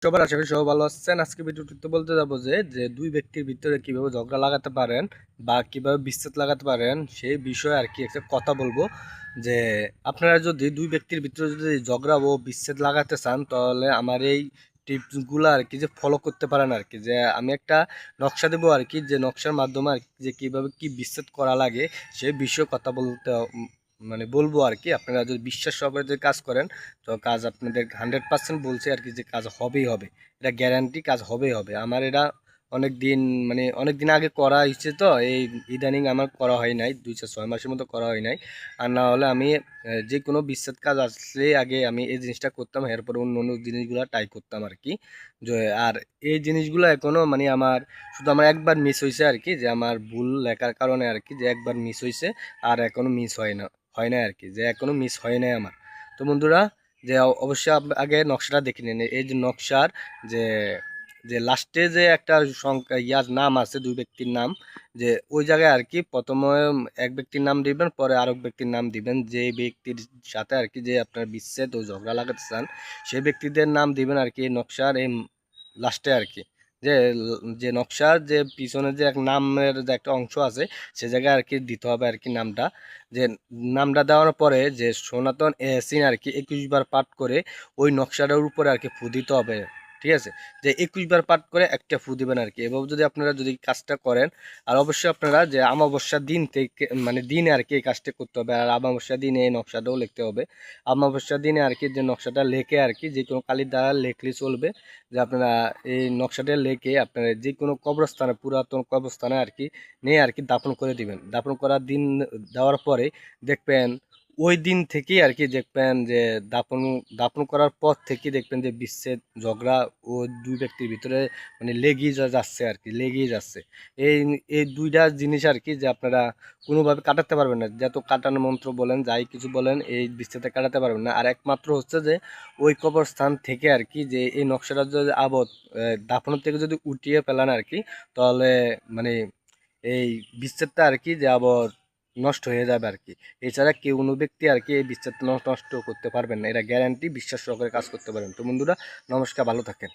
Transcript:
সবার আশা করি সবাই ভালো আছেন। আজকে ভিডিওটিতে বলতে যাবো যে যে দুই ব্যক্তির ভিতরে কিভাবে ঝগড়া লাগাতে পারেন বা কিভাবে বিচ্ছেদ লাগাতে পারেন সেই বিষয়ে আর কি একটা কথা বলবো। যে আপনারা যদি দুই ব্যক্তির ভিতরে যদি ঝগড়া ও বিচ্ছেদ লাগাতে চান তাহলে আমার এই টিপসগুলো আর কি যে ফলো করতে পারেন আর কি। যে আমি একটা নকশা দেবো আর কি, যে নকশার মাধ্যমে আর কি যে কীভাবে কি বিচ্ছেদ করা লাগে সেই বিষয়ে কথা বলতে মানে বলবো আর কি। আপনারা যদি বিশ্বাস সহকারে যদি কাজ করেন তো কাজ আপনাদের 100% বলছে আর কি যে কাজ হবেই হবে। এটা গ্যারান্টি, কাজ হবেই হবে। আমার এটা অনেক দিন মানে অনেক দিন আগে করা হয়েছে, তো এই ইদানিং আমার করা হয় নাই, 2-6 মাসের মতো করা হয় নাই। আর না হলে আমি যে কোনো বিচ্ছেদ কাজ আসলে আগে আমি এই জিনিসটা করতাম, এরপর অন্য অন্য জিনিসগুলো ট্রাই করতাম আর কি। যে আর এই জিনিসগুলো এখনো মানে আমার শুধু আমার একবার মিস হয়েছে আর কি, যে আমার ভুল লেখার কারণে আর কি, যে একবার মিস হয়েছে। আর এখনো মিস হয় না আর কি, যে এখনো মিস হয় নাই আমার। তো বন্ধুরা, যে অবশ্যই আগে নকশাটা দেখে নিন। এই যে নকশার যে যে লাস্টে যে একটা সংখ্যা ইয়ার নাম আছে, দুই ব্যক্তির নাম, যে ওই জায়গায় আর কি প্রথমে এক ব্যক্তির নাম দিবেন, পরে আরেক ব্যক্তির নাম দিবেন। যে ব্যক্তির সাথে আর কি যে আপনার বিচ্ছেদ ও ঝগড়া লাগাতে চান সেই ব্যক্তিদের নাম দিবেন আর কি নকশার এই লাস্টে আর কি। যে যে নকশার যে পিছনে যে এক নামের যে একটা অংশ আছে সে জায়গায় আর কি দিতে হবে আর কি নামটা। যে নামটা দেওয়ার পরে যে সনাতন এহসিন আর কি 21 বার পাঠ করে ওই নকশাটার উপরে আর কি ফু দিতে হবে। ঠিক আছে, যে 21 বার পাঠ করে একটা ফু দিবেন আর কি। এভাবে যদি আপনারা যদি কাজটা করেন, আর অবশ্যই আপনারা যে অমাবস্যার দিন থেকে মানে দিনে আর কি এই কাজটা করতে হবে। আর অমাবস্যার দিনে এই নকশাটাও লিখতে হবে। অমাবস্যার দিনে আর কি যে নকশাটা লেখে আর কি যে কোনো কালির দ্বারা লেখলে চলবে। যে আপনারা এই নকশাটা লেখে আপনারা যে কোনো কবরস্থানে, পুরাতন কবরস্থানে আর কি নিয়ে আর কি দাফন করে দিবেন। দাফন করার দিন দেওয়ার পরে দেখবেন ওই দিন থেকেই আর কি দেখবেন যে দাফন দাফন করার পর থেকে দেখবেন যে বিচ্ছেদ ঝগড়া ও দুই ব্যক্তির ভিতরে মানে লেগেই যাচ্ছে আর কি, লেগেই যাচ্ছে। এই এই দুইটা জিনিস আর কি যে আপনারা কোনোভাবে কাটাতে পারবেন না। যত কাটানো মন্ত্র বলেন যাই কিছু বলেন এই বিচ্ছেদে কাটাতে পারবেন না। আর একমাত্র হচ্ছে যে ওই কবরস্থান থেকে আর কি যে এই নকশাটা যদি আবদ দাফনের থেকে যদি উঠিয়ে ফেলান আর কি, তাহলে মানে এই বিচ্ছেদটা আর কি যে আবার নষ্ট হয়ে যাবে আর কি। এছাড়া কেউ কোনো ব্যক্তি আর কি এই বিচ্ছেদ নষ্ট করতে পারবেন না, এটা গ্যারান্টি। বিশ্বাস সহকারে কাজ করতে পারেন। তো বন্ধুরা, নমস্কার, ভালো থাকেন।